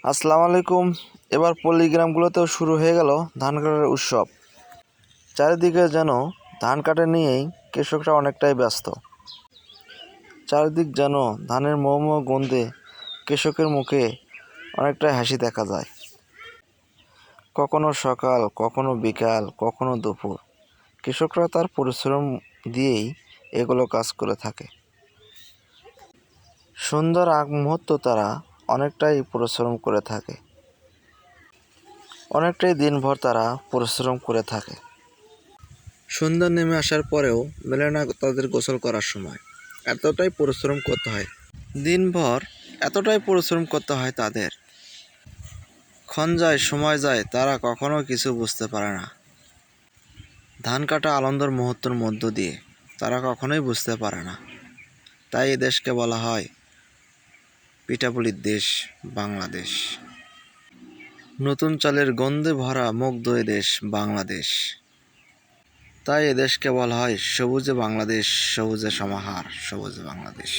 আসসালামু আলাইকুম। এবার পল্লীগ্রামগুলোতেও শুরু হয়ে গেল ধান কাটার উৎসব। চারিদিকে যেন ধান কাটা নিয়েই কৃষকরা অনেকটাই ব্যস্ত। চারিদিক যেন ধানের মৌ গন্ধে কৃষকের মুখে অনেকটাই হাসি দেখা যায়। কখনো সকাল, কখনো বিকাল, কখনো দুপুর, কৃষকরা তার পরিশ্রম দিয়েই এগুলো কাজ করে থাকে। সন্ধ্যার আগ মুহূর্ত তারা অনেকটাই পরিশ্রম করে থাকে, অনেকটাই দিনভর তারা পরিশ্রম করে থাকে। সন্ধ্যা নেমে আসার পরেও মেলে না তাদের গোসল করার সময়। এতটাই পরিশ্রম করতে হয় দিনভর, এতটাই পরিশ্রম করতে হয় তাদের। ক্ষণ যায়, সময় যায়, তারা কখনো কিছু বুঝতে পারে না। ধান কাটা আনন্দের মুহূর্তের মধ্য দিয়ে তারা কখনোই বুঝতে পারে না। তাই এ দেশকে বলা হয় পিঠাপুলির দেশ বাংলাদেশ। নতুন চালের গন্ধে ভরা মুগ্ধ এ দেশ বাংলাদেশ। তাই এদেশকে বলা হয় সবুজে বাংলাদেশ, সবুজে সমাহার, সবুজে বাংলাদেশ।